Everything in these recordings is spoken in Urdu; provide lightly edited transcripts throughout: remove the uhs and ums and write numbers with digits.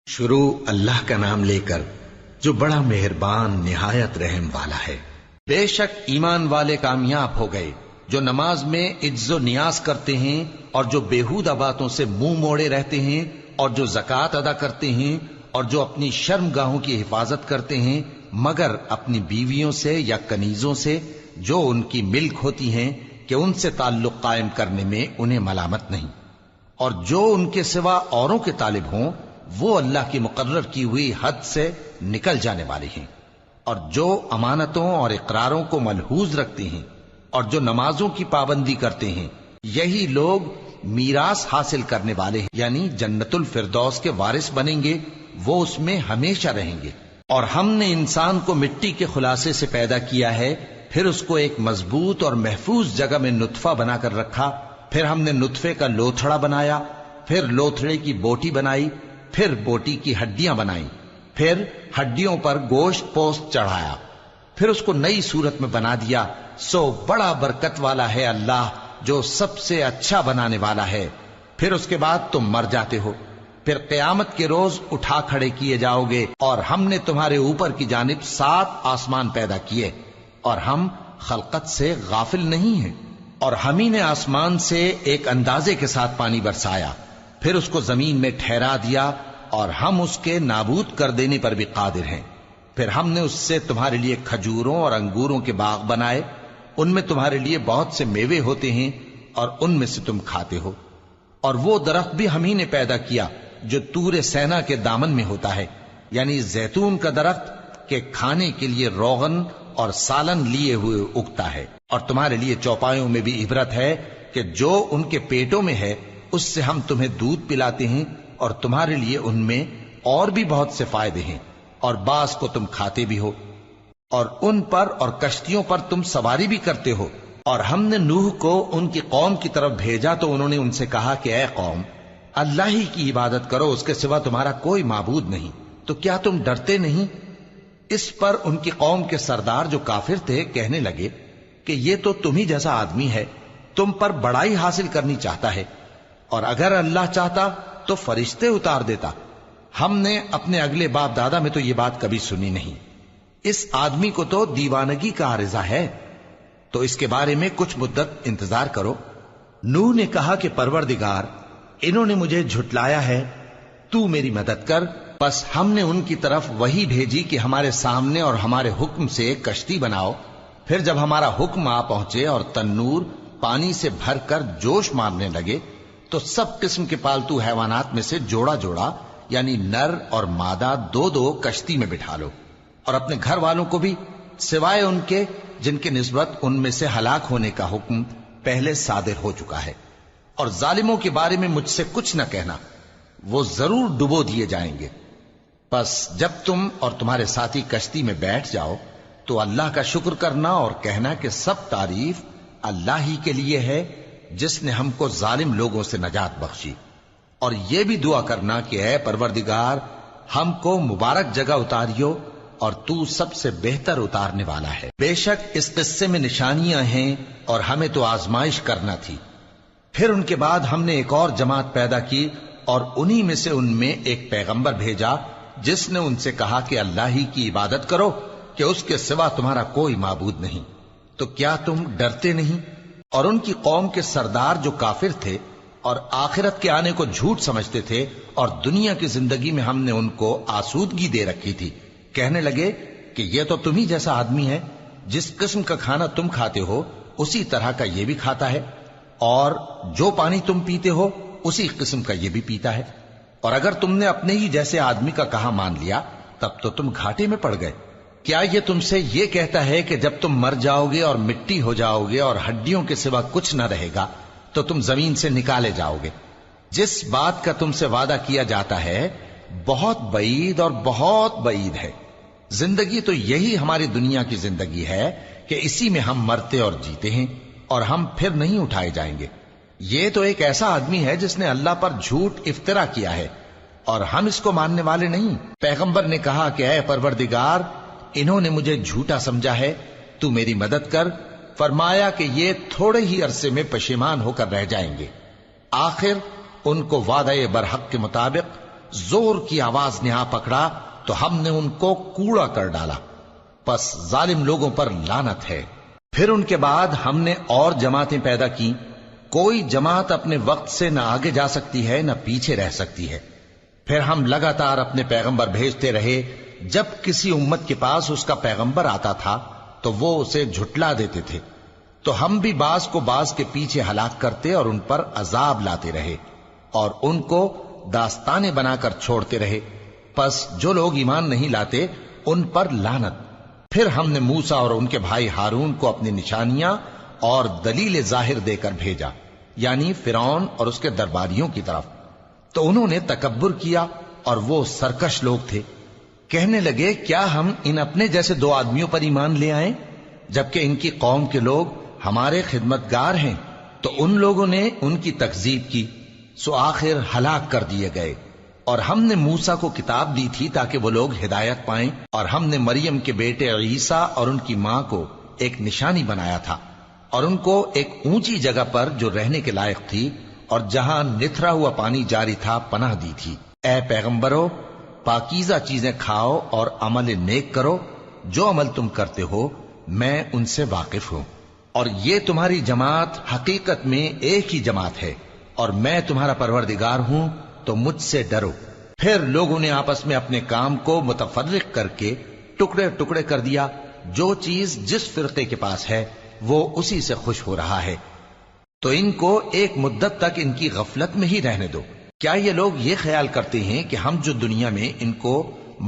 شروع اللہ کا نام لے کر جو بڑا مہربان نہایت رحم والا ہے۔ بے شک ایمان والے کامیاب ہو گئے جو نماز میں عجز و نیاز کرتے ہیں اور جو بیہودہ باتوں سے منہ موڑے رہتے ہیں اور جو زکوٰۃ ادا کرتے ہیں اور جو اپنی شرم گاہوں کی حفاظت کرتے ہیں مگر اپنی بیویوں سے یا کنیزوں سے جو ان کی ملک ہوتی ہیں کہ ان سے تعلق قائم کرنے میں انہیں ملامت نہیں، اور جو ان کے سوا اوروں کے طالب ہوں وہ اللہ کی مقرر کی ہوئی حد سے نکل جانے والے ہیں، اور جو امانتوں اور اقراروں کو ملحوظ رکھتے ہیں اور جو نمازوں کی پابندی کرتے ہیں یہی لوگ میراث حاصل کرنے والے ہیں، یعنی جنت الفردوس کے وارث بنیں گے، وہ اس میں ہمیشہ رہیں گے۔ اور ہم نے انسان کو مٹی کے خلاصے سے پیدا کیا ہے، پھر اس کو ایک مضبوط اور محفوظ جگہ میں نطفہ بنا کر رکھا، پھر ہم نے نطفے کا لوتھڑا بنایا، پھر لوتھڑے کی بوٹی بنائی، پھر بوٹی کی ہڈیاں بنائیں، پھر ہڈیوں پر گوشت پوست چڑھایا، پھر اس کو نئی صورت میں بنا دیا۔ سو بڑا برکت والا ہے اللہ جو سب سے اچھا بنانے والا ہے۔ پھر اس کے بعد تم مر جاتے ہو، پھر قیامت کے روز اٹھا کھڑے کیے جاؤ گے، اور ہم نے تمہارے اوپر کی جانب 7 آسمان پیدا کیے، اور ہم خلقت سے غافل نہیں ہیں۔ اور ہم ہی نے آسمان سے ایک اندازے کے ساتھ پانی برسایا، پھر اس کو زمین میں ٹھہرا دیا، اور ہم اس کے نابود کر دینے پر بھی قادر ہیں۔ پھر ہم نے اس سے تمہارے لیے کھجوروں اور انگوروں کے باغ بنائے، ان میں تمہارے لیے بہت سے میوے ہوتے ہیں اور ان میں سے تم کھاتے ہو۔ اور وہ درخت بھی ہم ہی نے پیدا کیا جو طور سینا کے دامن میں ہوتا ہے، یعنی زیتون کا درخت کہ کھانے کے لیے روغن اور سالن لیے ہوئے اگتا ہے۔ اور تمہارے لیے چوپایوں میں بھی عبرت ہے کہ جو ان کے پیٹوں میں ہے اس سے ہم تمہیں دودھ پلاتے ہیں، اور تمہارے لیے ان میں اور بھی بہت سے فائدے ہیں، اور بعض کو تم کھاتے بھی ہو، اور ان پر اور کشتیوں پر تم سواری بھی کرتے ہو۔ اور ہم نے نوح کو ان کی قوم کی طرف بھیجا تو انہوں نے ان سے کہا کہ اے قوم، اللہ ہی کی عبادت کرو، اس کے سوا تمہارا کوئی معبود نہیں، تو کیا تم ڈرتے نہیں؟ اس پر ان کی قوم کے سردار جو کافر تھے کہنے لگے کہ یہ تو تم ہی جیسا آدمی ہے، تم پر بڑائی حاصل کرنی چاہتا ہے، اور اگر اللہ چاہتا تو فرشتے اتار دیتا۔ ہم نے اپنے اگلے باپ دادا میں تو یہ بات کبھی سنی نہیں، اس آدمی کو تو دیوانگی کا عارضہ ہے، تو اس کے بارے میں کچھ مدت انتظار کرو۔ نوح نے کہا کہ پروردگار، انہوں نے مجھے جھٹلایا ہے، تو میری مدد کر۔ بس ہم نے ان کی طرف وحی بھیجی کہ ہمارے سامنے اور ہمارے حکم سے ایک کشتی بناؤ، پھر جب ہمارا حکم آ پہنچے اور تنور پانی سے بھر کر جوش مارنے لگے تو سب قسم کے پالتو حیوانات میں سے جوڑا جوڑا یعنی نر اور مادہ 2 کشتی میں بٹھا لو، اور اپنے گھر والوں کو بھی سوائے ان کے جن کے نسبت ان میں سے ہلاک ہونے کا حکم پہلے صادر ہو چکا ہے۔ اور ظالموں کے بارے میں مجھ سے کچھ نہ کہنا، وہ ضرور ڈبو دیے جائیں گے۔ بس جب تم اور تمہارے ساتھی کشتی میں بیٹھ جاؤ تو اللہ کا شکر کرنا اور کہنا کہ سب تعریف اللہ ہی کے لیے ہے جس نے ہم کو ظالم لوگوں سے نجات بخشی، اور یہ بھی دعا کرنا کہ اے پروردگار ہم کو مبارک جگہ اتاریو، اور تو سب سے بہتر اتارنے والا ہے۔ بے شک اس قصے میں نشانیاں ہیں اور ہمیں تو آزمائش کرنا تھی۔ پھر ان کے بعد ہم نے ایک اور جماعت پیدا کی، اور انہی میں سے ان میں ایک پیغمبر بھیجا جس نے ان سے کہا کہ اللہ ہی کی عبادت کرو کہ اس کے سوا تمہارا کوئی معبود نہیں، تو کیا تم ڈرتے نہیں؟ اور ان کی قوم کے سردار جو کافر تھے اور آخرت کے آنے کو جھوٹ سمجھتے تھے، اور دنیا کی زندگی میں ہم نے ان کو آسودگی دے رکھی تھی، کہنے لگے کہ یہ تو تم ہی جیسا آدمی ہے، جس قسم کا کھانا تم کھاتے ہو اسی طرح کا یہ بھی کھاتا ہے، اور جو پانی تم پیتے ہو اسی قسم کا یہ بھی پیتا ہے، اور اگر تم نے اپنے ہی جیسے آدمی کا کہا مان لیا تب تو تم گھاٹے میں پڑ گئے۔ کیا یہ تم سے یہ کہتا ہے کہ جب تم مر جاؤ گے اور مٹی ہو جاؤ گے اور ہڈیوں کے سوا کچھ نہ رہے گا تو تم زمین سے نکالے جاؤ گے؟ جس بات کا تم سے وعدہ کیا جاتا ہے بہت بعید اور بہت بعید ہے۔ زندگی تو یہی ہماری دنیا کی زندگی ہے کہ اسی میں ہم مرتے اور جیتے ہیں، اور ہم پھر نہیں اٹھائے جائیں گے۔ یہ تو ایک ایسا آدمی ہے جس نے اللہ پر جھوٹ افطرا کیا ہے، اور ہم اس کو ماننے والے نہیں۔ پیغمبر نے کہا کہ اے پروردگار، انہوں نے مجھے جھوٹا سمجھا ہے، تو میری مدد کر۔ فرمایا کہ یہ تھوڑے ہی عرصے میں پشیمان ہو کر رہ جائیں گے، آخر ان کو وعدہ برحق کے مطابق زور کی آواز نے آ پکڑا تو ہم نے ان کو کوڑا کر ڈالا، پس ظالم لوگوں پر لعنت ہے۔ پھر ان کے بعد ہم نے اور جماعتیں پیدا کی، کوئی جماعت اپنے وقت سے نہ آگے جا سکتی ہے نہ پیچھے رہ سکتی ہے۔ پھر ہم لگاتار اپنے پیغمبر بھیجتے رہے، جب کسی امت کے پاس اس کا پیغمبر آتا تھا تو وہ اسے جھٹلا دیتے تھے، تو ہم بھی بعض کو بعض کے پیچھے ہلاک کرتے اور ان پر عذاب لاتے رہے اور ان کو داستانیں بنا کر چھوڑتے رہے۔ پس جو لوگ ایمان نہیں لاتے ان پر لعنت۔ پھر ہم نے موسیٰ اور ان کے بھائی ہارون کو اپنی نشانیاں اور دلیل ظاہر دے کر بھیجا، یعنی فرعون اور اس کے درباریوں کی طرف، تو انہوں نے تکبر کیا اور وہ سرکش لوگ تھے۔ کہنے لگے کیا ہم ان اپنے جیسے دو آدمیوں پر ایمان لے آئیں جبکہ ان کی قوم کے لوگ ہمارے خدمتگار ہیں؟ تو ان لوگوں نے ان کی تکذیب کی، سو آخر ہلاک کر دیے گئے۔ اور ہم نے موسیٰ کو کتاب دی تھی تاکہ وہ لوگ ہدایت پائیں، اور ہم نے مریم کے بیٹے عیسیٰ اور ان کی ماں کو ایک نشانی بنایا تھا اور ان کو ایک اونچی جگہ پر جو رہنے کے لائق تھی اور جہاں نتھرا ہوا پانی جاری تھا پناہ دی تھی۔ اے پیغمبرو، پاکیزہ چیزیں کھاؤ اور عمل نیک کرو، جو عمل تم کرتے ہو میں ان سے واقف ہوں، اور یہ تمہاری جماعت حقیقت میں ایک ہی جماعت ہے، اور میں تمہارا پروردگار ہوں تو مجھ سے ڈرو۔ پھر لوگوں نے آپس میں اپنے کام کو متفرق کر کے ٹکڑے ٹکڑے کر دیا، جو چیز جس فرقے کے پاس ہے وہ اسی سے خوش ہو رہا ہے، تو ان کو ایک مدت تک ان کی غفلت میں ہی رہنے دو۔ کیا یہ لوگ یہ خیال کرتے ہیں کہ ہم جو دنیا میں ان کو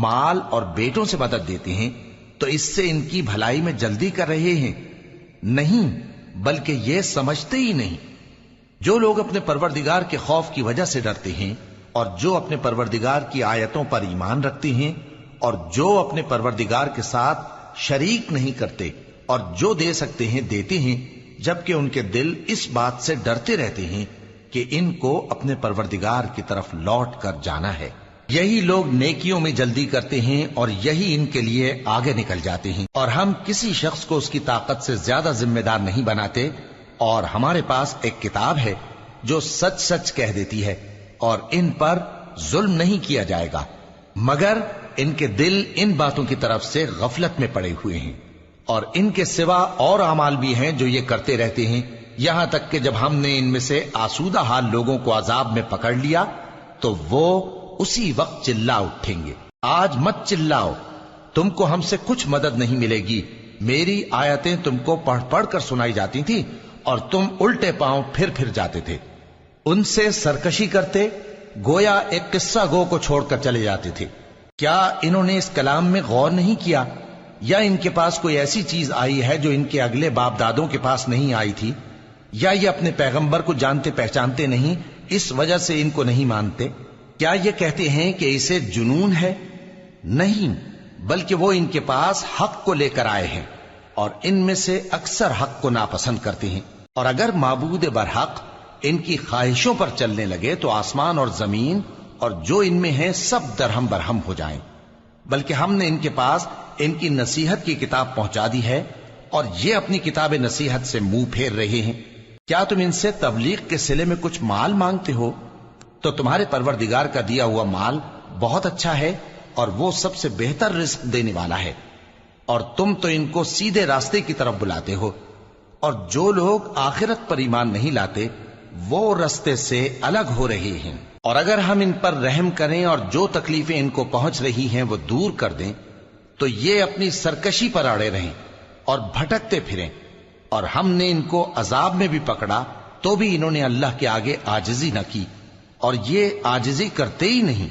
مال اور بیٹوں سے مدد دیتے ہیں تو اس سے ان کی بھلائی میں جلدی کر رہے ہیں؟ نہیں، بلکہ یہ سمجھتے ہی نہیں۔ جو لوگ اپنے پروردگار کے خوف کی وجہ سے ڈرتے ہیں اور جو اپنے پروردگار کی آیتوں پر ایمان رکھتے ہیں اور جو اپنے پروردگار کے ساتھ شریک نہیں کرتے اور جو دے سکتے ہیں دیتے ہیں، جبکہ ان کے دل اس بات سے ڈرتے رہتے ہیں کہ ان کو اپنے پروردگار کی طرف لوٹ کر جانا ہے، یہی لوگ نیکیوں میں جلدی کرتے ہیں اور یہی ان کے لیے آگے نکل جاتے ہیں۔ اور ہم کسی شخص کو اس کی طاقت سے زیادہ ذمہ دار نہیں بناتے، اور ہمارے پاس ایک کتاب ہے جو سچ سچ کہہ دیتی ہے، اور ان پر ظلم نہیں کیا جائے گا، مگر ان کے دل ان باتوں کی طرف سے غفلت میں پڑے ہوئے ہیں۔ اور ان کے سوا اور اعمال بھی ہیں جو یہ کرتے رہتے ہیں، یہاں تک کہ جب ہم نے ان میں سے آسودہ حال لوگوں کو عذاب میں پکڑ لیا تو وہ اسی وقت چلا اٹھیں گے۔ آج مت چلاؤ، تم کو ہم سے کچھ مدد نہیں ملے گی، میری آیتیں تم کو پڑھ پڑھ کر سنائی جاتی تھی اور تم الٹے پاؤں پھر جاتے تھے، ان سے سرکشی کرتے، گویا ایک قصہ گو کو چھوڑ کر چلے جاتے تھے۔ کیا انہوں نے اس کلام میں غور نہیں کیا، یا ان کے پاس کوئی ایسی چیز آئی ہے جو ان کے اگلے باپ دادوں کے پاس نہیں آئی تھی، یا یہ اپنے پیغمبر کو جانتے پہچانتے نہیں اس وجہ سے ان کو نہیں مانتے؟ کیا یہ کہتے ہیں کہ اسے جنون ہے؟ نہیں، بلکہ وہ ان کے پاس حق کو لے کر آئے ہیں، اور ان میں سے اکثر حق کو ناپسند کرتے ہیں۔ اور اگر معبود برحق ان کی خواہشوں پر چلنے لگے تو آسمان اور زمین اور جو ان میں ہے سب درہم برہم ہو جائیں۔ بلکہ ہم نے ان کے پاس ان کی نصیحت کی کتاب پہنچا دی ہے، اور یہ اپنی کتاب نصیحت سے منہ پھیر رہے ہیں۔ کیا تم ان سے تبلیغ کے صلے میں کچھ مال مانگتے ہو؟ تو تمہارے پروردگار کا دیا ہوا مال بہت اچھا ہے، اور وہ سب سے بہتر رزق دینے والا ہے، اور تم تو ان کو سیدھے راستے کی طرف بلاتے ہو۔ اور جو لوگ آخرت پر ایمان نہیں لاتے وہ راستے سے الگ ہو رہے ہیں۔ اور اگر ہم ان پر رحم کریں اور جو تکلیفیں ان کو پہنچ رہی ہیں وہ دور کر دیں تو یہ اپنی سرکشی پر اڑے رہیں اور بھٹکتے پھریں، اور ہم نے ان کو عذاب میں بھی پکڑا تو بھی انہوں نے اللہ کے آگے عاجزی نہ کی، اور یہ عاجزی کرتے ہی نہیں،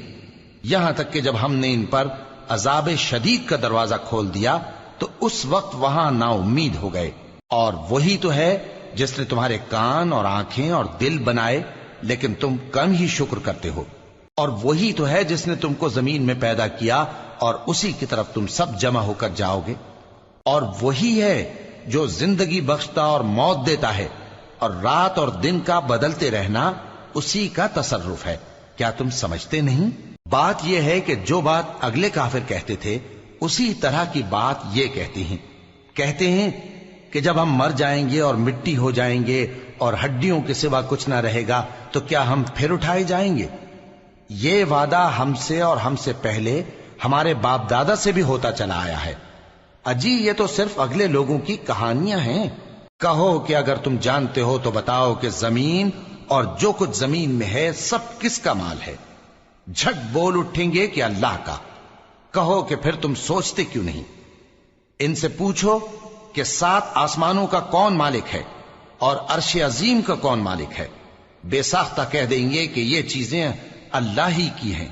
یہاں تک کہ جب ہم نے ان پر عذاب شدید کا دروازہ کھول دیا تو اس وقت وہاں نا امید ہو گئے۔ اور وہی تو ہے جس نے تمہارے کان اور آنکھیں اور دل بنائے، لیکن تم کم ہی شکر کرتے ہو۔ اور وہی تو ہے جس نے تم کو زمین میں پیدا کیا اور اسی کی طرف تم سب جمع ہو کر جاؤ گے۔ اور وہی ہے جو زندگی بخشتا اور موت دیتا ہے، اور رات اور دن کا بدلتے رہنا اسی کا تصرف ہے۔ کیا تم سمجھتے نہیں؟ بات یہ ہے کہ جو بات اگلے کافر کہتے تھے اسی طرح کی بات یہ کہتے ہیں کہ جب ہم مر جائیں گے اور مٹی ہو جائیں گے اور ہڈیوں کے سوا کچھ نہ رہے گا تو کیا ہم پھر اٹھائے جائیں گے؟ یہ وعدہ ہم سے اور ہم سے پہلے ہمارے باپ دادا سے بھی ہوتا چلا آیا ہے۔ اجی یہ تو صرف اگلے لوگوں کی کہانیاں ہیں۔ کہو کہ اگر تم جانتے ہو تو بتاؤ کہ زمین اور جو کچھ زمین میں ہے سب کس کا مال ہے؟ جھٹ بول اٹھیں گے کہ اللہ کا۔ کہو کہ پھر تم سوچتے کیوں نہیں؟ ان سے پوچھو کہ 7 آسمانوں کا کون مالک ہے اور عرش عظیم کا کون مالک ہے؟ بے ساختہ کہہ دیں گے کہ یہ چیزیں اللہ ہی کی ہیں۔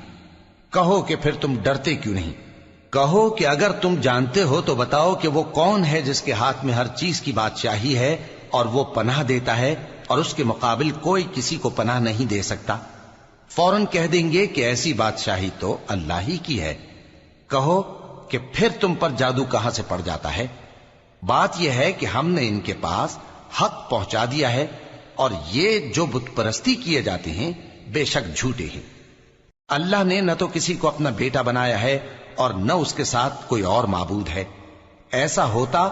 کہو کہ پھر تم ڈرتے کیوں نہیں؟ کہو کہ اگر تم جانتے ہو تو بتاؤ کہ وہ کون ہے جس کے ہاتھ میں ہر چیز کی بادشاہی ہے اور وہ پناہ دیتا ہے اور اس کے مقابل کوئی کسی کو پناہ نہیں دے سکتا؟ فوراً کہہ دیں گے کہ ایسی بادشاہی تو اللہ ہی کی ہے۔ کہو کہ پھر تم پر جادو کہاں سے پڑ جاتا ہے؟ بات یہ ہے کہ ہم نے ان کے پاس حق پہنچا دیا ہے اور یہ جو بت پرستی کیے جاتے ہیں بے شک جھوٹے ہیں۔ اللہ نے نہ تو کسی کو اپنا بیٹا بنایا ہے اور نہ اس کے ساتھ کوئی اور معبود ہے۔ ایسا ہوتا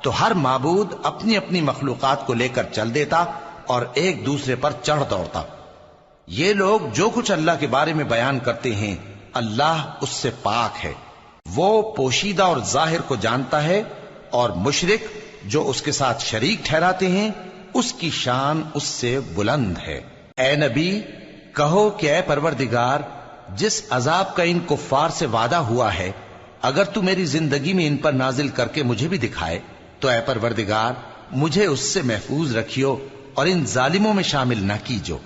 تو ہر معبود اپنی اپنی مخلوقات کو لے کر چل دیتا اور ایک دوسرے پر چڑھ دوڑتا۔ یہ لوگ جو کچھ اللہ کے بارے میں بیان کرتے ہیں اللہ اس سے پاک ہے، وہ پوشیدہ اور ظاہر کو جانتا ہے، اور مشرک جو اس کے ساتھ شریک ٹھہراتے ہیں اس کی شان اس سے بلند ہے۔ اے نبی کہو کہ اے پروردگار، جس عذاب کا ان کفار سے وعدہ ہوا ہے اگر تو میری زندگی میں ان پر نازل کر کے مجھے بھی دکھائے تو اے پروردگار مجھے اس سے محفوظ رکھیو اور ان ظالموں میں شامل نہ کیجو،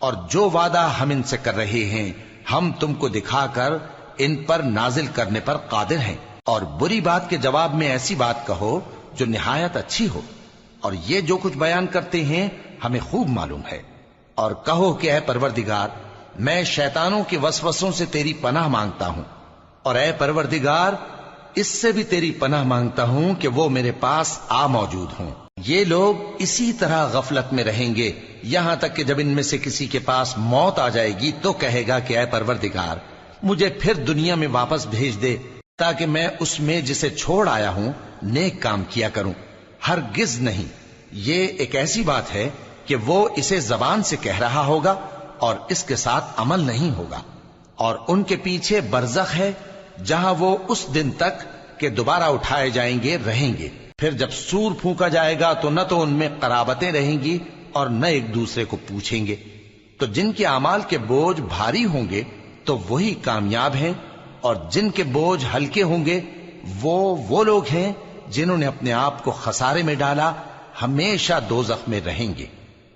اور جو وعدہ ہم ان سے کر رہے ہیں ہم تم کو دکھا کر ان پر نازل کرنے پر قادر ہیں۔ اور بری بات کے جواب میں ایسی بات کہو جو نہایت اچھی ہو، اور یہ جو کچھ بیان کرتے ہیں ہمیں خوب معلوم ہے۔ اور کہو کہ اے پروردگار میں شیطانوں کے وسوسوں سے تیری پناہ مانگتا ہوں، اور اے پروردگار اس سے بھی تیری پناہ مانگتا ہوں کہ وہ میرے پاس آ موجود ہوں۔ یہ لوگ اسی طرح غفلت میں رہیں گے یہاں تک کہ جب ان میں سے کسی کے پاس موت آ جائے گی تو کہے گا کہ اے پروردگار مجھے پھر دنیا میں واپس بھیج دے تاکہ میں اس میں جسے چھوڑ آیا ہوں نیک کام کیا کروں۔ ہرگز نہیں، یہ ایک ایسی بات ہے کہ وہ اسے زبان سے کہہ رہا ہوگا اور اس کے ساتھ عمل نہیں ہوگا، اور ان کے پیچھے برزخ ہے جہاں وہ اس دن تک کہ دوبارہ اٹھائے جائیں گے رہیں گے۔ پھر جب سور پھونکا جائے گا تو نہ تو ان میں قرابتیں رہیں گی اور نہ ایک دوسرے کو پوچھیں گے۔ تو جن کے اعمال کے بوجھ بھاری ہوں گے تو وہی کامیاب ہیں، اور جن کے بوجھ ہلکے ہوں گے وہ لوگ ہیں جنہوں نے اپنے آپ کو خسارے میں ڈالا، ہمیشہ دوزخ میں رہیں گے۔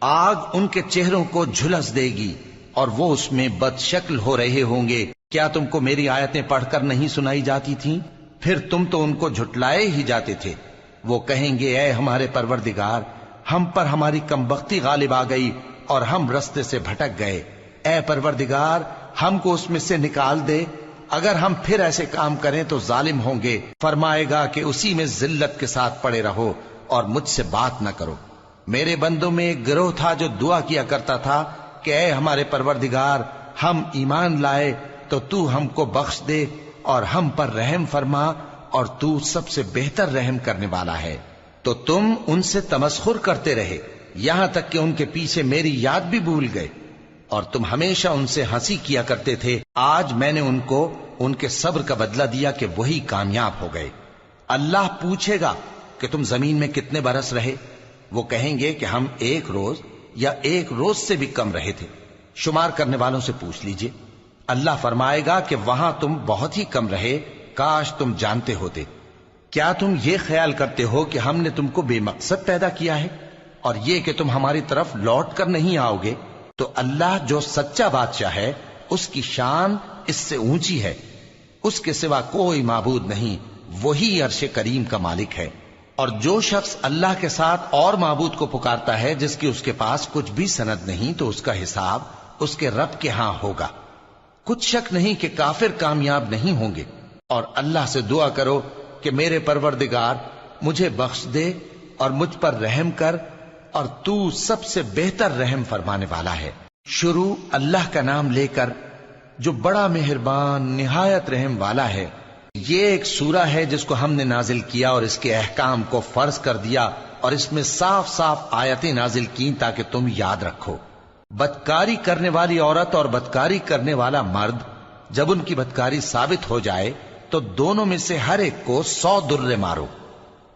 آگ ان کے چہروں کو جھلس دے گی اور وہ اس میں بد شکل ہو رہے ہوں گے۔ کیا تم کو میری آیتیں پڑھ کر نہیں سنائی جاتی تھیں؟ پھر تم تو ان کو جھٹلائے ہی جاتے تھے۔ وہ کہیں گے اے ہمارے پروردگار ہم پر ہماری کمبختی غالب آ گئی اور ہم رستے سے بھٹک گئے، اے پروردگار ہم کو اس میں سے نکال دے، اگر ہم پھر ایسے کام کریں تو ظالم ہوں گے۔ فرمائے گا کہ اسی میں ذلت کے ساتھ پڑے رہو اور مجھ سے بات نہ کرو۔ میرے بندوں میں ایک گروہ تھا جو دعا کیا کرتا تھا کہ اے ہمارے پروردگار ہم ایمان لائے تو تو ہم کو بخش دے اور ہم پر رحم فرما، اور تو سب سے بہتر رحم کرنے والا ہے۔ تو تم ان سے تمسخر کرتے رہے یہاں تک کہ ان کے پیچھے میری یاد بھی بھول گئے، اور تم ہمیشہ ان سے ہنسی کیا کرتے تھے۔ آج میں نے ان کو ان کے صبر کا بدلہ دیا کہ وہی کامیاب ہو گئے۔ اللہ پوچھے گا کہ تم زمین میں کتنے برس رہے؟ وہ کہیں گے کہ ہم 1 روز یا 1 روز سے بھی کم رہے تھے، شمار کرنے والوں سے پوچھ لیجئے۔ اللہ فرمائے گا کہ وہاں تم بہت ہی کم رہے، کاش تم جانتے ہوتے۔ کیا تم یہ خیال کرتے ہو کہ ہم نے تم کو بے مقصد پیدا کیا ہے اور یہ کہ تم ہماری طرف لوٹ کر نہیں آؤ گے؟ تو اللہ جو سچا بادشاہ ہے اس کی شان اس سے اونچی ہے، اس کے سوا کوئی معبود نہیں، وہی عرش کریم کا مالک ہے۔ اور جو شخص اللہ کے ساتھ اور معبود کو پکارتا ہے جس کی اس کے پاس کچھ بھی سند نہیں تو اس کا حساب اس کے رب کے ہاں ہوگا۔ کچھ شک نہیں کہ کافر کامیاب نہیں ہوں گے۔ اور اللہ سے دعا کرو کہ میرے پروردگار مجھے بخش دے اور مجھ پر رحم کر، اور تو سب سے بہتر رحم فرمانے والا ہے۔ شروع اللہ کا نام لے کر جو بڑا مہربان نہایت رحم والا ہے۔ یہ ایک سورہ ہے جس کو ہم نے نازل کیا اور اس کے احکام کو فرض کر دیا، اور اس میں صاف صاف آیتیں نازل کی تاکہ تم یاد رکھو۔ بدکاری کرنے والی عورت اور بدکاری کرنے والا مرد جب ان کی بدکاری ثابت ہو جائے تو دونوں میں سے ہر ایک کو 100 درے مارو.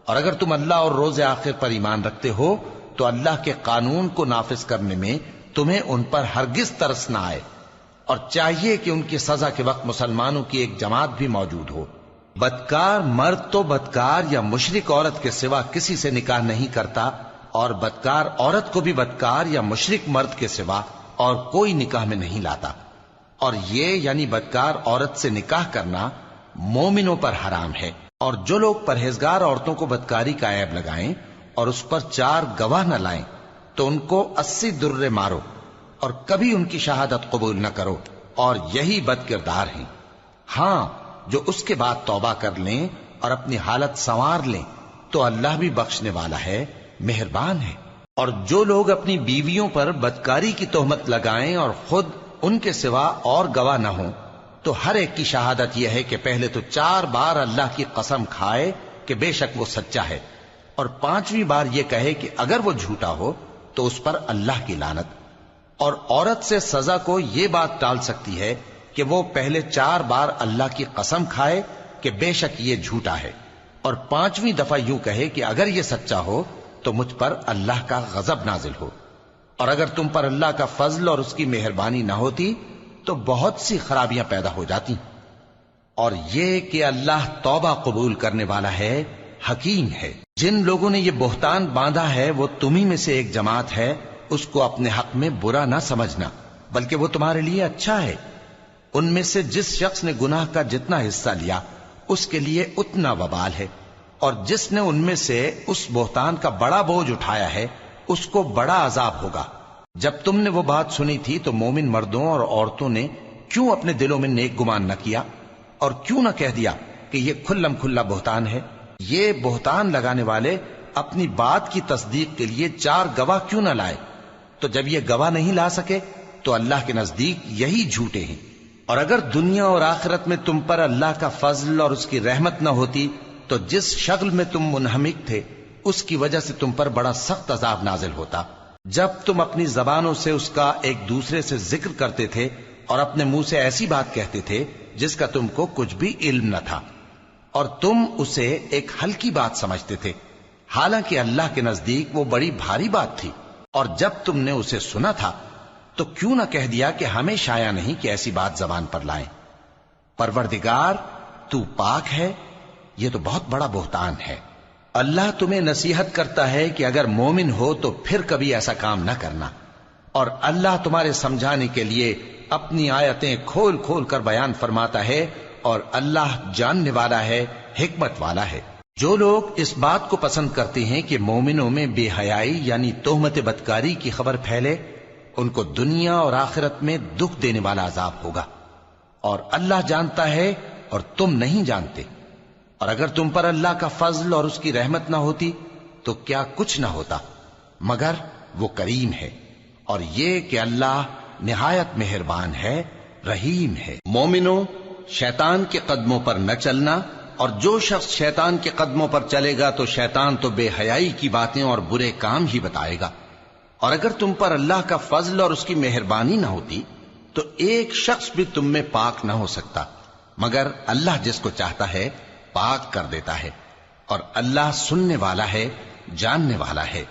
اور اگر تم اللہ اور روز آخر پر ایمان رکھتے ہو تو اللہ کے قانون کو نافذ کرنے میں تمہیں ان پر ہرگز ترس نہ آئے، اور چاہیے کہ ان کی سزا کے وقت مسلمانوں کی ایک جماعت بھی موجود ہو. بدکار مرد تو بدکار یا مشرک عورت کے سوا کسی سے نکاح نہیں کرتا، اور بدکار عورت کو بھی بدکار یا مشرک مرد کے سوا اور کوئی نکاح میں نہیں لاتا. اور یہ یعنی بدکار عورت سے نکاح کرنا مومنوں پر حرام ہے. اور جو لوگ پرہیزگار عورتوں کو بدکاری کا عیب لگائیں اور اس پر 4 گواہ نہ لائیں تو ان کو 80 درے مارو، اور کبھی ان کی شہادت قبول نہ کرو، اور یہی بد کردار ہیں. ہاں، جو اس کے بعد توبہ کر لیں اور اپنی حالت سنوار لیں تو اللہ بھی بخشنے والا ہے، مہربان ہے. اور جو لوگ اپنی بیویوں پر بدکاری کی تہمت لگائیں اور خود ان کے سوا اور گواہ نہ ہوں تو ہر ایک کی شہادت یہ ہے کہ پہلے تو 4 بار اللہ کی قسم کھائے کہ بے شک وہ سچا ہے، اور 5ویں بار یہ کہے کہ اگر وہ جھوٹا ہو تو اس پر اللہ کی لعنت. اور عورت سے سزا کو یہ بات ٹال سکتی ہے کہ وہ پہلے 4 بار اللہ کی قسم کھائے کہ بے شک یہ جھوٹا ہے، اور 5ویں دفعہ یوں کہے کہ اگر یہ سچا ہو تو مجھ پر اللہ کا غضب نازل ہو. اور اگر تم پر اللہ کا فضل اور اس کی مہربانی نہ ہوتی تو بہت سی خرابیاں پیدا ہو جاتی. اور یہ کہ اللہ توبہ قبول کرنے والا ہے، حکیم ہے. جن لوگوں نے یہ بہتان باندھا ہے وہ تمہیں میں سے ایک جماعت ہے، اس کو اپنے حق میں برا نہ سمجھنا، بلکہ وہ تمہارے لیے اچھا ہے. ان میں سے جس شخص نے گناہ کا جتنا حصہ لیا اس کے لیے اتنا وبال ہے، اور جس نے ان میں سے اس بہتان کا بڑا بوجھ اٹھایا ہے اس کو بڑا عذاب ہوگا. جب تم نے وہ بات سنی تھی تو مومن مردوں اور عورتوں نے کیوں اپنے دلوں میں نیک گمان نہ کیا، اور کیوں نہ کہہ دیا کہ یہ کھلم کھلا بہتان ہے؟ یہ بہتان لگانے والے اپنی بات کی تصدیق کے لیے 4 گواہ کیوں نہ لائے؟ تو جب یہ گواہ نہیں لا سکے تو اللہ کے نزدیک یہی جھوٹے ہیں. اور اگر دنیا اور آخرت میں تم پر اللہ کا فضل اور اس کی رحمت نہ ہوتی تو جس شغل میں تم منہمک تھے اس کی وجہ سے تم پر بڑا سخت عذاب نازل ہوتا. جب تم اپنی زبانوں سے اس کا ایک دوسرے سے ذکر کرتے تھے اور اپنے منہ سے ایسی بات کہتے تھے جس کا تم کو کچھ بھی علم نہ تھا، اور تم اسے ایک ہلکی بات سمجھتے تھے، حالانکہ اللہ کے نزدیک وہ بڑی بھاری بات تھی. اور جب تم نے اسے سنا تھا تو کیوں نہ کہہ دیا کہ ہمیں شایع نہیں کہ ایسی بات زبان پر لائیں؟ پروردگار تو پاک ہے، یہ تو بہت بڑا بہتان ہے. اللہ تمہیں نصیحت کرتا ہے کہ اگر مومن ہو تو پھر کبھی ایسا کام نہ کرنا، اور اللہ تمہارے سمجھانے کے لیے اپنی آیتیں کھول کھول کر بیان فرماتا ہے، اور اللہ جاننے والا ہے، حکمت والا ہے. جو لوگ اس بات کو پسند کرتے ہیں کہ مومنوں میں بے حیائی یعنی تہمت بدکاری کی خبر پھیلے، ان کو دنیا اور آخرت میں دکھ دینے والا عذاب ہوگا. اور اللہ جانتا ہے اور تم نہیں جانتے. اور اگر تم پر اللہ کا فضل اور اس کی رحمت نہ ہوتی تو کیا کچھ نہ ہوتا، مگر وہ کریم ہے. اور یہ کہ اللہ نہایت مہربان ہے، رحیم ہے. مومنوں، شیطان کے قدموں پر نہ چلنا، اور جو شخص شیطان کے قدموں پر چلے گا تو شیطان تو بے حیائی کی باتیں اور برے کام ہی بتائے گا. اور اگر تم پر اللہ کا فضل اور اس کی مہربانی نہ ہوتی تو ایک شخص بھی تم میں پاک نہ ہو سکتا، مگر اللہ جس کو چاہتا ہے پاک کر دیتا ہے. اور اللہ سننے والا ہے، جاننے والا ہے.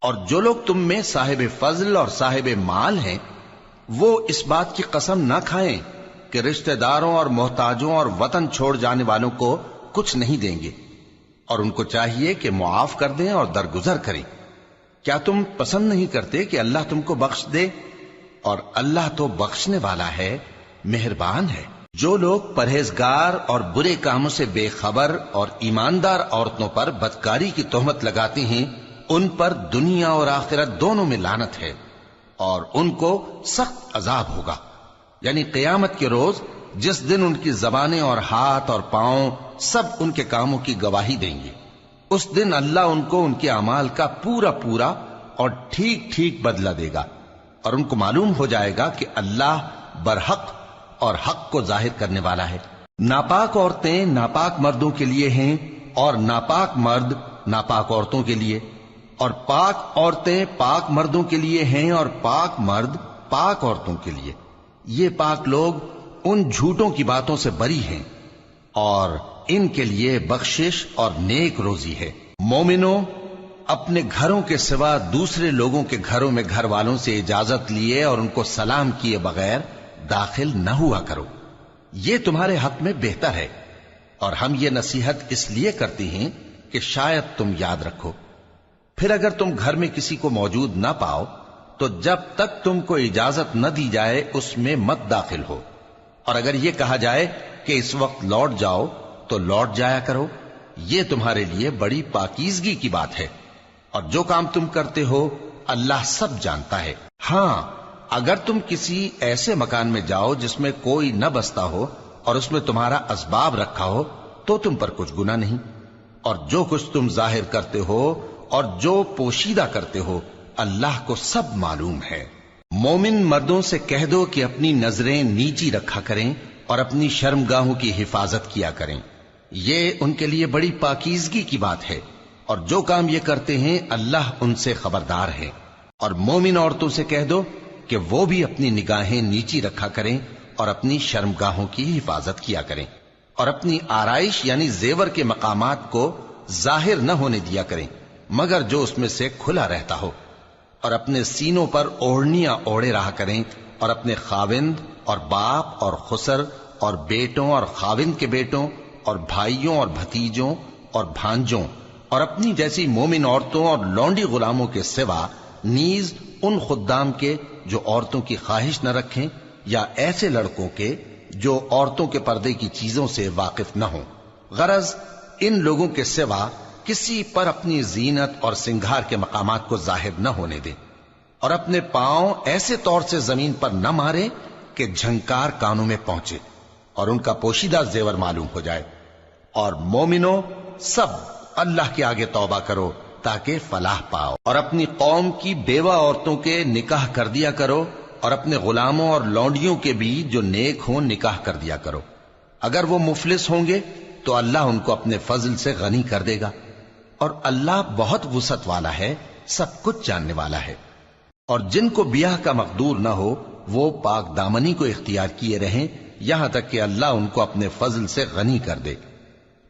اور جو لوگ تم میں صاحب فضل اور صاحب مال ہیں وہ اس بات کی قسم نہ کھائیں کہ رشتہ داروں اور محتاجوں اور وطن چھوڑ جانے والوں کو کچھ نہیں دیں گے، اور ان کو چاہیے کہ معاف کر دیں اور درگزر کریں. کیا تم پسند نہیں کرتے کہ اللہ تم کو بخش دے؟ اور اللہ تو بخشنے والا ہے، مہربان ہے. جو لوگ پرہیزگار اور برے کاموں سے بے خبر اور ایماندار عورتوں پر بدکاری کی تہمت لگاتے ہیں ان پر دنیا اور آخرت دونوں میں لعنت ہے، اور ان کو سخت عذاب ہوگا. یعنی قیامت کے روز جس دن ان کی زبانیں اور ہاتھ اور پاؤں سب ان کے کاموں کی گواہی دیں گے، اس دن اللہ ان کو ان کے اعمال کا پورا پورا اور ٹھیک ٹھیک بدلہ دے گا، اور ان کو معلوم ہو جائے گا کہ اللہ برحق اور حق کو ظاہر کرنے والا ہے. ناپاک عورتیں ناپاک مردوں کے لیے ہیں، اور ناپاک مرد ناپاک عورتوں کے لیے، اور پاک عورتیں پاک مردوں کے لیے ہیں، اور پاک مرد پاک عورتوں کے لیے، یہ پاک لوگ ان جھوٹوں کی باتوں سے بری ہیں اور ان کے لیے بخشش اور نیک روزی ہے۔ مومنوں، اپنے گھروں کے سوا دوسرے لوگوں کے گھروں میں گھر والوں سے اجازت لیے اور ان کو سلام کیے بغیر داخل نہ ہوا کرو، یہ تمہارے حق میں بہتر ہے، اور ہم یہ نصیحت اس لیے کرتے ہیں کہ شاید تم یاد رکھو۔ پھر اگر تم گھر میں کسی کو موجود نہ پاؤ تو جب تک تم کو اجازت نہ دی جائے اس میں مت داخل ہو، اور اگر یہ کہا جائے کہ اس وقت لوٹ جاؤ تو لوٹ جایا کرو، یہ تمہارے لیے بڑی پاکیزگی کی بات ہے، اور جو کام تم کرتے ہو اللہ سب جانتا ہے۔ ہاں، اگر تم کسی ایسے مکان میں جاؤ جس میں کوئی نہ بستا ہو اور اس میں تمہارا اسباب رکھا ہو تو تم پر کچھ گناہ نہیں، اور جو کچھ تم ظاہر کرتے ہو اور جو پوشیدہ کرتے ہو اللہ کو سب معلوم ہے۔ مومن مردوں سے کہہ دو کہ اپنی نظریں نیچی رکھا کریں اور اپنی شرمگاہوں کی حفاظت کیا کریں، یہ ان کے لیے بڑی پاکیزگی کی بات ہے، اور جو کام یہ کرتے ہیں اللہ ان سے خبردار ہے۔ اور مومن عورتوں سے کہہ دو کہ وہ بھی اپنی نگاہیں نیچی رکھا کریں اور اپنی شرمگاہوں کی حفاظت کیا کریں، اور اپنی آرائش یعنی زیور کے مقامات کو ظاہر نہ ہونے دیا کریں مگر جو اس میں سے کھلا رہتا ہو، اور اپنے سینوں پر اوڑھنیاں اوڑھے رہا کریں، اور اپنے خاوند اور باپ اور خسر اور بیٹوں اور خاوند کے بیٹوں اور بھائیوں اور بھتیجوں اور بھانجوں اور اپنی جیسی مومن عورتوں اور لونڈی غلاموں کے سوا نیز ان خدام کے جو عورتوں کی خواہش نہ رکھیں، یا ایسے لڑکوں کے جو عورتوں کے پردے کی چیزوں سے واقف نہ ہوں۔ غرض ان لوگوں کے سوا کسی پر اپنی زینت اور سنگھار کے مقامات کو ظاہر نہ ہونے دیں، اور اپنے پاؤں ایسے طور سے زمین پر نہ مارے کہ جھنکار کانوں میں پہنچے اور ان کا پوشیدہ زیور معلوم ہو جائے۔ اور مومنوں، سب اللہ کے آگے توبہ کرو تاکہ فلاح پاؤ، اور اپنی قوم کی بیوہ عورتوں کے نکاح کر دیا کرو، اور اپنے غلاموں اور لونڈیوں کے بھی جو نیک ہوں نکاح کر دیا کرو۔ اگر وہ مفلس ہوں گے تو اللہ ان کو اپنے فضل سے غنی کر دے گا، اور اللہ بہت وسعت والا ہے، سب کچھ جاننے والا ہے۔ اور جن کو بیاہ کا مقدور نہ ہو وہ پاک دامنی کو اختیار کیے رہیں یہاں تک کہ اللہ ان کو اپنے فضل سے غنی کر دے۔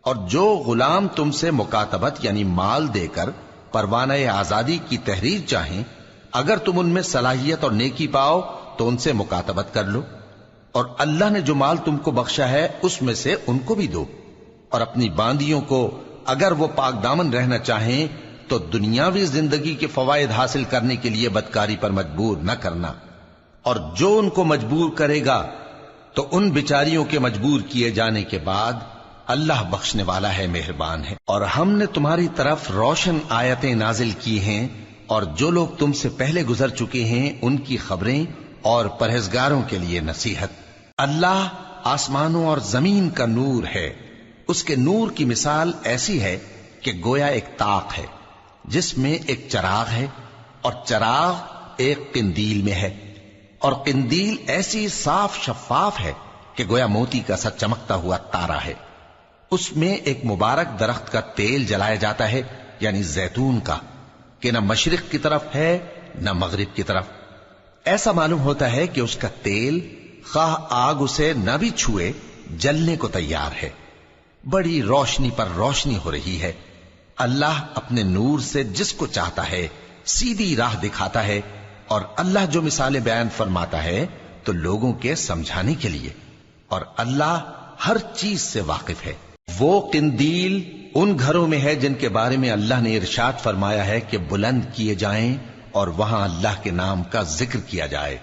اور جو غلام تم سے مکاتبت یعنی مال دے کر پروانہ آزادی کی تحریر چاہیں، اگر تم ان میں صلاحیت اور نیکی پاؤ تو ان سے مکاتبت کر لو، اور اللہ نے جو مال تم کو بخشا ہے اس میں سے ان کو بھی دو۔ اور اپنی باندیوں کو اگر وہ پاک دامن رہنا چاہیں تو دنیاوی زندگی کے فوائد حاصل کرنے کے لیے بدکاری پر مجبور نہ کرنا، اور جو ان کو مجبور کرے گا تو ان بیچاریوں کے مجبور کیے جانے کے بعد اللہ بخشنے والا ہے، مہربان ہے۔ اور ہم نے تمہاری طرف روشن آیتیں نازل کی ہیں، اور جو لوگ تم سے پہلے گزر چکے ہیں ان کی خبریں اور پرہیزگاروں کے لیے نصیحت۔ اللہ آسمانوں اور زمین کا نور ہے، اس کے نور کی مثال ایسی ہے کہ گویا ایک طاق ہے جس میں ایک چراغ ہے، اور چراغ ایک قندیل میں ہے، اور قندیل ایسی صاف شفاف ہے کہ گویا موتی کا سا چمکتا ہوا تارا ہے۔ اس میں ایک مبارک درخت کا تیل جلایا جاتا ہے یعنی زیتون کا، کہ نہ مشرق کی طرف ہے نہ مغرب کی طرف۔ ایسا معلوم ہوتا ہے کہ اس کا تیل خواہ آگ اسے نہ بھی چھوئے جلنے کو تیار ہے، بڑی روشنی پر روشنی ہو رہی ہے۔ اللہ اپنے نور سے جس کو چاہتا ہے سیدھی راہ دکھاتا ہے، اور اللہ جو مثالیں بیان فرماتا ہے تو لوگوں کے سمجھانے کے لیے، اور اللہ ہر چیز سے واقف ہے۔ وہ قندیل ان گھروں میں ہے جن کے بارے میں اللہ نے ارشاد فرمایا ہے کہ بلند کیے جائیں اور وہاں اللہ کے نام کا ذکر کیا جائے،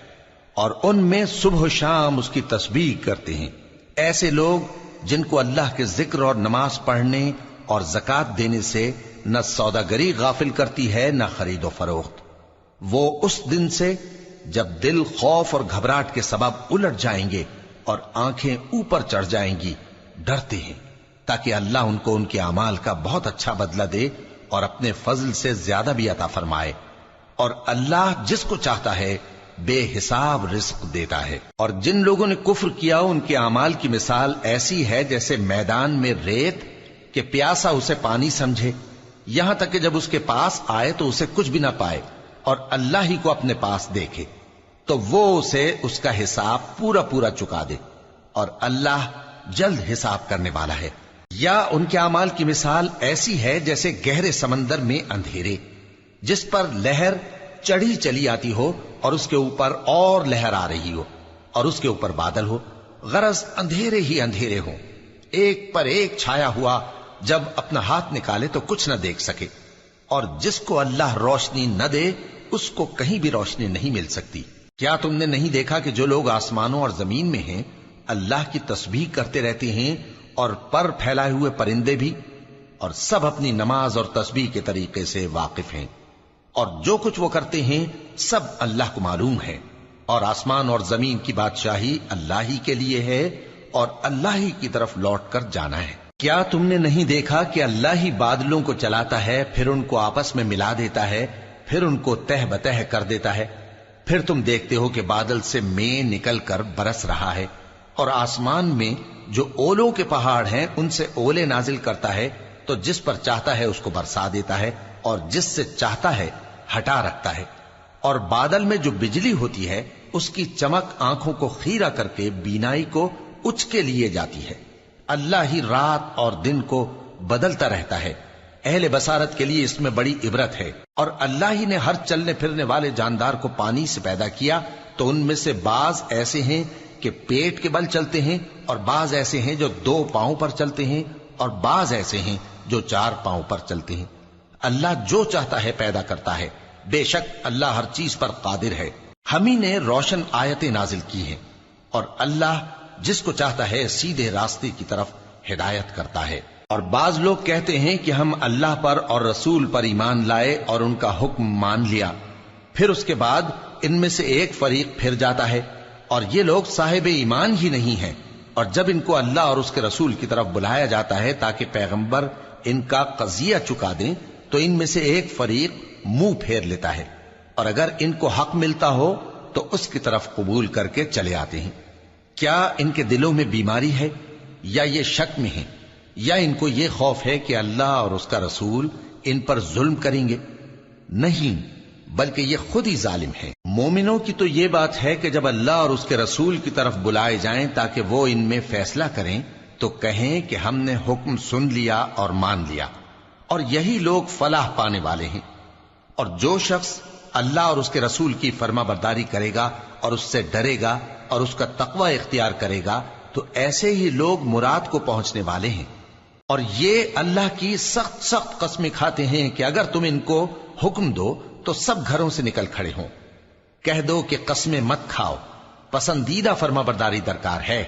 اور ان میں صبح و شام اس کی تسبیح کرتے ہیں۔ ایسے لوگ جن کو اللہ کے ذکر اور نماز پڑھنے اور زکوٰۃ دینے سے نہ سوداگری غافل کرتی ہے نہ خرید و فروخت، وہ اس دن سے جب دل خوف اور گھبراہٹ کے سبب الٹ جائیں گے اور آنکھیں اوپر چڑھ جائیں گی ڈرتے ہیں، تاکہ اللہ ان کو ان کے اعمال کا بہت اچھا بدلہ دے اور اپنے فضل سے زیادہ بھی عطا فرمائے۔ اور اللہ جس کو چاہتا ہے بے حساب رزق دیتا ہے۔ اور جن لوگوں نے کفر کیا ان کے اعمال کی مثال ایسی ہے جیسے میدان میں ریت کہ پیاسا اسے پانی سمجھے، یہاں تک کہ جب اس کے پاس آئے تو اسے کچھ بھی نہ پائے، اور اللہ ہی کو اپنے پاس دیکھے۔ تو وہ اسے اس کا حساب پورا پورا چکا دے، اور اللہ جلد حساب کرنے والا ہے۔ یا ان کے اعمال کی مثال ایسی ہے جیسے گہرے سمندر میں اندھیرے، جس پر لہر چڑھی چلی آتی ہو اور اس کے اوپر اور لہر آ رہی ہو اور اس کے اوپر بادل ہو، غرض اندھیرے ہی اندھیرے ہوں، ایک پر ایک چھایا ہوا، جب اپنا ہاتھ نکالے تو کچھ نہ دیکھ سکے، اور جس کو اللہ روشنی نہ دے اس کو کہیں بھی روشنی نہیں مل سکتی۔ کیا تم نے نہیں دیکھا کہ جو لوگ آسمانوں اور زمین میں ہیں اللہ کی تسبیح کرتے رہتے ہیں، اور پر پھیلائے ہوئے پرندے بھی، اور سب اپنی نماز اور تسبیح کے طریقے سے واقف ہیں، اور جو کچھ وہ کرتے ہیں سب اللہ کو معلوم ہے، اور آسمان اور زمین کی بادشاہی اللہ ہی کے لیے ہے، اور اللہ ہی کی طرف لوٹ کر جانا ہے۔ کیا تم نے نہیں دیکھا کہ اللہ ہی بادلوں کو چلاتا ہے، پھر ان کو آپس میں ملا دیتا ہے، پھر ان کو تہ بتہ کر دیتا ہے، پھر تم دیکھتے ہو کہ بادل سے مے نکل کر برس رہا ہے، اور آسمان میں جو اولوں کے پہاڑ ہیں ان سے اولے نازل کرتا ہے، تو جس پر چاہتا ہے اس کو برسا دیتا ہے، اور جس سے چاہتا ہے ہٹا رکھتا ہے، اور بادل میں جو بجلی ہوتی ہے اس کی چمک آنکھوں کو خیرہ کر کے بینائی کو اچکے لیے جاتی ہے۔ اللہ ہی رات اور دن کو بدلتا رہتا ہے، اہل بصارت کے لیے اس میں بڑی عبرت ہے۔ اور اللہ ہی نے ہر چلنے پھرنے والے جاندار کو پانی سے پیدا کیا، تو ان میں سے بعض ایسے ہیں کہ پیٹ کے بل چلتے ہیں، اور بعض ایسے ہیں جو 2 پاؤں پر چلتے ہیں، اور بعض ایسے ہیں جو 4 پاؤں پر چلتے ہیں۔ اللہ جو چاہتا ہے پیدا کرتا ہے، بے شک اللہ ہر چیز پر قادر ہے۔ ہم ہی نے روشن آیتیں نازل کی ہیں، اور اللہ جس کو چاہتا ہے سیدھے راستے کی طرف ہدایت کرتا ہے۔ اور بعض لوگ کہتے ہیں کہ ہم اللہ پر اور رسول پر ایمان لائے اور ان کا حکم مان لیا، پھر اس کے بعد ان میں سے ایک فریق پھر جاتا ہے، اور یہ لوگ صاحب ایمان ہی نہیں ہیں، اور جب ان کو اللہ اور اس کے رسول کی طرف بلایا جاتا ہے تاکہ پیغمبر ان کا قضیہ چکا دیں، تو ان میں سے ایک فریق منہ پھیر لیتا ہے، اور اگر ان کو حق ملتا ہو تو اس کی طرف قبول کر کے چلے آتے ہیں۔ کیا ان کے دلوں میں بیماری ہے، یا یہ شک میں ہیں، یا ان کو یہ خوف ہے کہ اللہ اور اس کا رسول ان پر ظلم کریں گے؟ نہیں، بلکہ یہ خود ہی ظالم ہیں۔ مومنوں کی تو یہ بات ہے کہ جب اللہ اور اس کے رسول کی طرف بلائے جائیں تاکہ وہ ان میں فیصلہ کریں، تو کہیں کہ ہم نے حکم سن لیا اور مان لیا، اور یہی لوگ فلاح پانے والے ہیں۔ اور جو شخص اللہ اور اس کے رسول کی فرما برداری کرے گا اور اس سے ڈرے گا اور اس کا تقوی اختیار کرے گا، تو ایسے ہی لوگ مراد کو پہنچنے والے ہیں۔ اور یہ اللہ کی سخت سخت قسمیں کھاتے ہیں کہ اگر تم ان کو حکم دو تو سب گھروں سے نکل کھڑے ہوں۔ کہہ دو کہ قسمیں مت کھاؤ، پسندیدہ فرما برداری درکار ہے،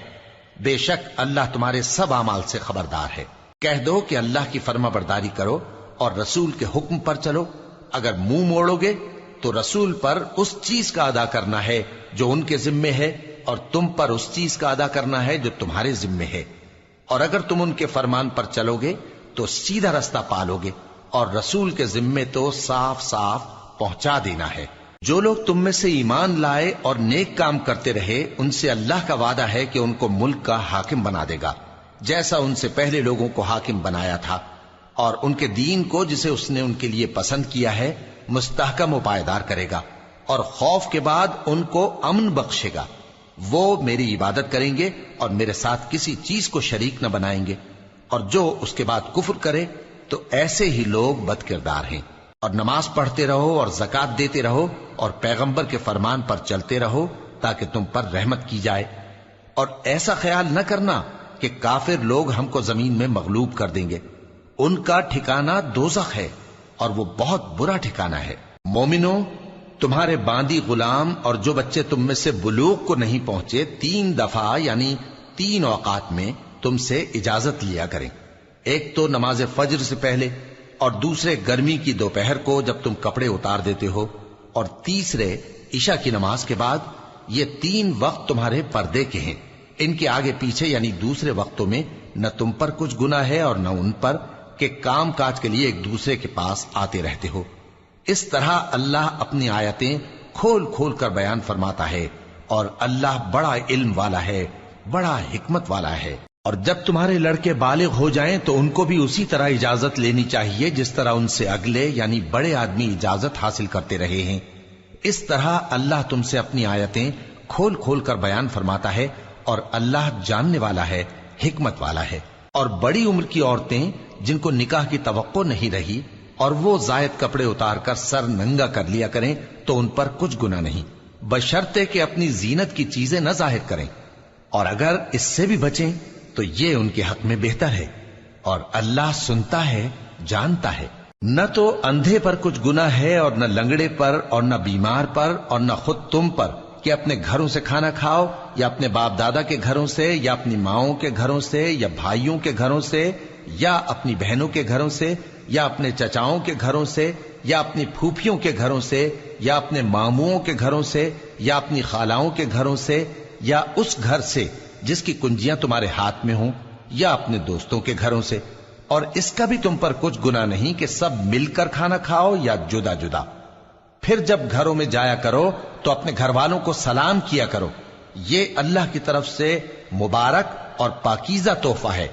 بے شک اللہ تمہارے سب اعمال سے خبردار ہے۔ کہہ دو کہ اللہ کی فرما برداری کرو اور رسول کے حکم پر چلو، اگر منہ موڑو گے تو رسول پر اس چیز کا ادا کرنا ہے جو ان کے ذمے ہے، اور تم پر اس چیز کا ادا کرنا ہے جو تمہارے ذمے ہے، اور اگر تم ان کے فرمان پر چلو گے تو سیدھا رستہ پالو گے، اور رسول کے ذمے تو صاف صاف پہنچا دینا ہے۔ جو لوگ تم میں سے ایمان لائے اور نیک کام کرتے رہے، ان سے اللہ کا وعدہ ہے کہ ان کو ملک کا حاکم بنا دے گا، جیسا ان سے پہلے لوگوں کو حاکم بنایا تھا، اور ان کے دین کو جسے اس نے ان کے لیے پسند کیا ہے مستحکم و پائیدار کرے گا، اور خوف کے بعد ان کو امن بخشے گا۔ وہ میری عبادت کریں گے اور میرے ساتھ کسی چیز کو شریک نہ بنائیں گے، اور جو اس کے بعد کفر کرے تو ایسے ہی لوگ بد کردار ہیں۔ اور نماز پڑھتے رہو اور زکوٰۃ دیتے رہو اور پیغمبر کے فرمان پر چلتے رہو تاکہ تم پر رحمت کی جائے، اور ایسا خیال نہ کرنا کہ کافر لوگ ہم کو زمین میں مغلوب کر دیں گے، ان کا ٹھکانہ دوزخ ہے اور وہ بہت برا ٹھکانہ ہے۔ مومنوں، تمہارے باندی غلام اور جو بچے تم میں سے بلوغ کو نہیں پہنچے 3 دفعہ یعنی 3 اوقات میں تم سے اجازت لیا کریں، ایک تو نماز فجر سے پہلے، اور دوسرے گرمی کی دوپہر کو جب تم کپڑے اتار دیتے ہو، اور تیسرے عشاء کی نماز کے بعد۔ یہ 3 وقت تمہارے پردے کے ہیں، ان کے آگے پیچھے یعنی دوسرے وقتوں میں نہ تم پر کچھ گناہ ہے اور نہ ان پر، کہ کام کاج کے لیے ایک دوسرے کے پاس آتے رہتے ہو۔ اس طرح اللہ اپنی آیتیں کھول کھول کر بیان فرماتا ہے، اور اللہ بڑا علم والا ہے، بڑا حکمت والا ہے۔ اور جب تمہارے لڑکے بالغ ہو جائیں تو ان کو بھی اسی طرح اجازت لینی چاہیے جس طرح ان سے اگلے یعنی بڑے آدمی اجازت حاصل کرتے رہے ہیں۔ اس طرح اللہ تم سے اپنی آیتیں کھول کھول کر بیان فرماتا ہے، اور اللہ جاننے والا ہے، حکمت والا ہے۔ اور بڑی عمر کی عورتیں جن کو نکاح کی توقع نہیں رہی اور وہ زائد کپڑے اتار کر سر ننگا کر لیا کریں تو ان پر کچھ گناہ نہیں، بشرطے کہ اپنی زینت کی چیزیں نہ ظاہر کریں، اور اگر اس سے بھی بچیں تو یہ ان کے حق میں بہتر ہے، اور اللہ سنتا ہے، جانتا ہے۔ نہ تو اندھے پر کچھ گناہ ہے، اور نہ لنگڑے پر، اور نہ بیمار پر، اور نہ خود تم پر کہ اپنے گھروں سے کھانا کھاؤ، یا اپنے باپ دادا کے گھروں سے، یا اپنی ماؤں کے گھروں سے، یا بھائیوں کے گھروں سے، یا اپنی بہنوں کے گھروں سے، یا اپنے چچاؤں کے گھروں سے، یا اپنی پھوپھیوں کے گھروں سے، یا اپنے ماموؤں کے گھروں سے، یا اپنی خالاؤں کے گھروں سے، یا اس گھر سے جس کی کنجیاں تمہارے ہاتھ میں ہوں، یا اپنے دوستوں کے گھروں سے۔ اور اس کا بھی تم پر کچھ گناہ نہیں کہ سب مل کر کھانا کھاؤ یا جدا جدا۔ پھر جب گھروں میں جایا کرو تو اپنے گھر والوں کو سلام کیا کرو، یہ اللہ کی طرف سے مبارک اور پاکیزہ تحفہ ہے۔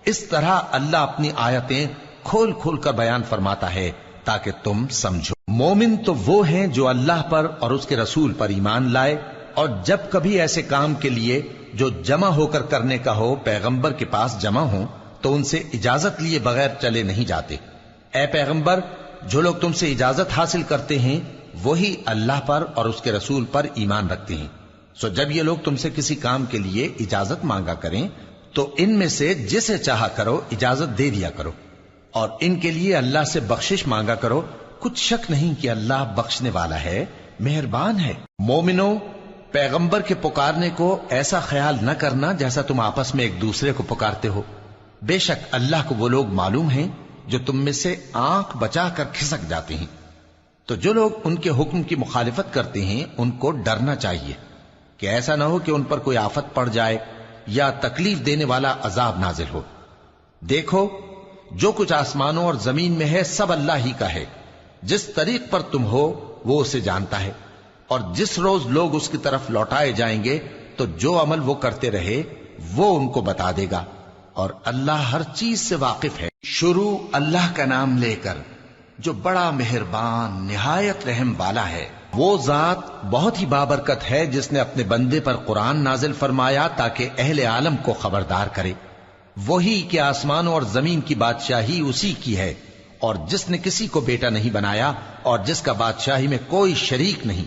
اس طرح اللہ اپنی آیتیں کھول کھول کر بیان فرماتا ہے تاکہ تم سمجھو۔ مومن تو وہ ہیں جو اللہ پر اور اس کے رسول پر ایمان لائے، اور جب کبھی ایسے کام کے لیے جو جمع ہو کر کرنے کا ہو پیغمبر کے پاس جمع ہوں تو ان سے اجازت لیے بغیر چلے نہیں جاتے۔ اے پیغمبر، جو لوگ تم سے اجازت حاصل کرتے ہیں وہی اللہ پر اور اس کے رسول پر ایمان رکھتے ہیں، سو جب یہ لوگ تم سے کسی کام کے لیے اجازت مانگا کریں تو ان میں سے جسے چاہا کرو اجازت دے دیا کرو، اور ان کے لیے اللہ سے بخشش مانگا کرو، کچھ شک نہیں کہ اللہ بخشنے والا ہے، مہربان ہے۔ مومنو، پیغمبر کے پکارنے کو ایسا خیال نہ کرنا جیسا تم آپس میں ایک دوسرے کو پکارتے ہو، بے شک اللہ کو وہ لوگ معلوم ہیں جو تم میں سے آنکھ بچا کر کھسک جاتے ہیں۔ تو جو لوگ ان کے حکم کی مخالفت کرتے ہیں ان کو ڈرنا چاہیے کہ ایسا نہ ہو کہ ان پر کوئی آفت پڑ جائے یا تکلیف دینے والا عذاب نازل ہو۔ دیکھو، جو کچھ آسمانوں اور زمین میں ہے سب اللہ ہی کا ہے، جس طریق پر تم ہو وہ اسے جانتا ہے، اور جس روز لوگ اس کی طرف لوٹائے جائیں گے تو جو عمل وہ کرتے رہے وہ ان کو بتا دے گا، اور اللہ ہر چیز سے واقف ہے۔ شروع اللہ کا نام لے کر جو بڑا مہربان نہایت رحم والا ہے۔ وہ ذات بہت ہی بابرکت ہے جس نے اپنے بندے پر قرآن نازل فرمایا تاکہ اہل عالم کو خبردار کرے۔ وہی کہ آسمانوں اور زمین کی بادشاہی اسی کی ہے، اور جس نے کسی کو بیٹا نہیں بنایا اور جس کا بادشاہی میں کوئی شریک نہیں،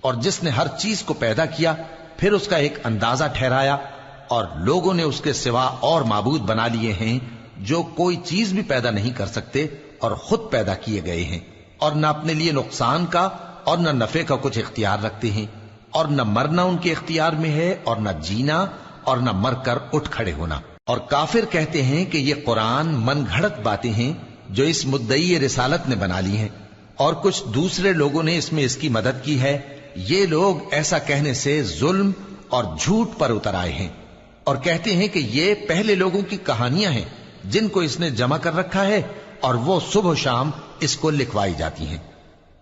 اور جس نے ہر چیز کو پیدا کیا پھر اس کا ایک اندازہ ٹھہرایا، اور لوگوں نے اس کے سوا اور معبود بنا لیے ہیں جو کوئی چیز بھی پیدا نہیں کر سکتے اور خود پیدا کیے گئے ہیں، اور نہ اپنے لیے نقصان کا اور نہ نفع کا کچھ اختیار رکھتے ہیں، اور نہ مرنا ان کے اختیار میں ہے اور نہ جینا اور نہ مر کر اٹھ کھڑے ہونا۔ اور کافر کہتے ہیں کہ یہ قرآن من گھڑت باتیں ہیں جو اس مدعی رسالت نے بنا لی ہیں، اور کچھ دوسرے لوگوں نے اس میں اس کی مدد کی ہے۔ یہ لوگ ایسا کہنے سے ظلم اور جھوٹ پر اتر آئے ہیں، اور کہتے ہیں کہ یہ پہلے لوگوں کی کہانیاں ہیں جن کو اس نے جمع کر رکھا ہے اور وہ صبح و شام اس کو لکھوائی جاتی ہیں۔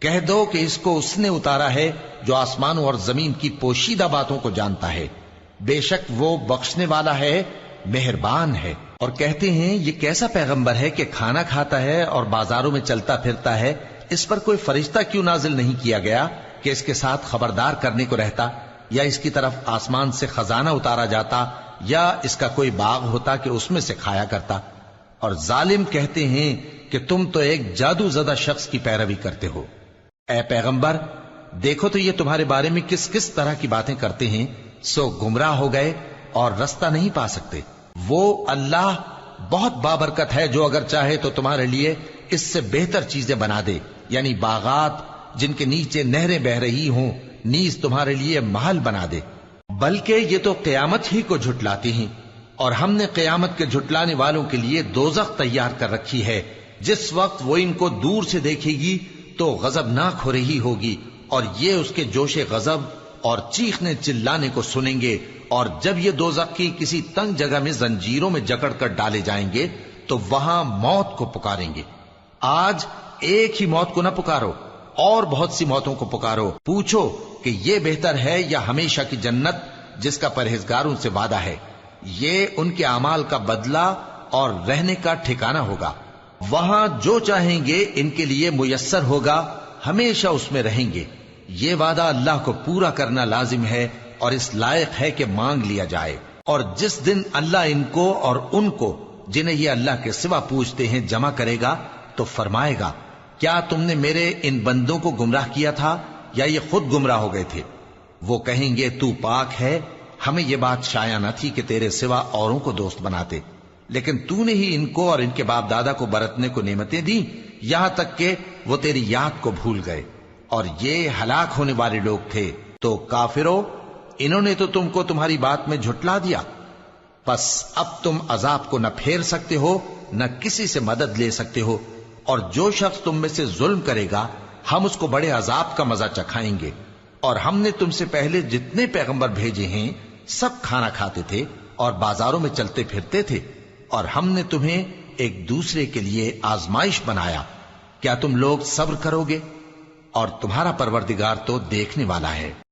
کہہ دو کہ اس کو اس نے اتارا ہے جو آسمانوں اور زمین کی پوشیدہ باتوں کو جانتا ہے، بے شک وہ بخشنے والا ہے، مہربان ہے۔ اور کہتے ہیں یہ کیسا پیغمبر ہے کہ کھانا کھاتا ہے اور بازاروں میں چلتا پھرتا ہے، اس پر کوئی فرشتہ کیوں نازل نہیں کیا گیا کہ اس کے ساتھ خبردار کرنے کو رہتا، یا اس کی طرف آسمان سے خزانہ اتارا جاتا، یا اس کا کوئی باغ ہوتا کہ اس میں سے کھایا کرتا۔ اور ظالم کہتے ہیں کہ تم تو ایک جادو زدہ شخص کی پیروی کرتے ہو۔ اے پیغمبر، دیکھو تو یہ تمہارے بارے میں کس کس طرح کی باتیں کرتے ہیں، سو گمراہ ہو گئے اور رستہ نہیں پا سکتے۔ وہ اللہ بہت بابرکت ہے جو اگر چاہے تو تمہارے لیے اس سے بہتر چیزیں بنا دے، یعنی باغات جن کے نیچے نہریں بہ رہی ہوں، نیز تمہارے لیے محل بنا دے۔ بلکہ یہ تو قیامت ہی کو جھٹلاتے ہیں، اور ہم نے قیامت کے جھٹلانے والوں کے لیے دوزخ تیار کر رکھی ہے، جس وقت وہ ان کو دور سے دیکھے گی تو غضبناک ہو رہی ہوگی، اور یہ اس کے جوش غضب اور چیخنے چلانے کو سنیں گے، اور جب یہ دوزخ کی کسی تنگ جگہ میں زنجیروں میں جکڑ کر ڈالے جائیں گے تو وہاں موت کو پکاریں گے۔ آج ایک ہی موت کو نہ پکارو، اور بہت سی موتوں کو پکارو، پوچھو کہ یہ بہتر ہے یا ہمیشہ کی جنت جس کا پرہیزگاروں سے وعدہ ہے۔ یہ ان کے اعمال کا بدلہ اور رہنے کا ٹھکانہ ہوگا، وہاں جو چاہیں گے ان کے لیے میسر ہوگا، ہمیشہ اس میں رہیں گے۔ یہ وعدہ اللہ کو پورا کرنا لازم ہے اور اس لائق ہے کہ مانگ لیا جائے۔ اور جس دن اللہ ان کو اور ان کو جنہیں یہ اللہ کے سوا پوجتے ہیں جمع کرے گا تو فرمائے گا، کیا تم نے میرے ان بندوں کو گمراہ کیا تھا یا یہ خود گمراہ ہو گئے تھے؟ وہ کہیں گے تو پاک ہے، ہمیں یہ بات شایع نہ تھی کہ تیرے سوا اوروں کو دوست بناتے، لیکن تو نے ہی ان کو اور ان کے باپ دادا کو برتنے کو نعمتیں دی، یہاں تک کہ وہ تیری یاد کو بھول گئے، اور یہ ہلاک ہونے والے لوگ تھے۔ تو کافرو، انہوں نے تو تم کو تمہاری بات میں جھٹلا دیا، پس اب تم عذاب کو نہ پھیر سکتے ہو نہ کسی سے مدد لے سکتے ہو، اور جو شخص تم میں سے ظلم کرے گا ہم اس کو بڑے عذاب کا مزہ چکھائیں گے۔ اور ہم نے تم سے پہلے جتنے پیغمبر بھیجے ہیں سب کھانا کھاتے تھے اور بازاروں میں چلتے پھرتے تھے، اور ہم نے تمہیں ایک دوسرے کے لیے آزمائش بنایا، کیا تم لوگ صبر کرو گے؟ اور تمہارا پروردگار تو دیکھنے والا ہے۔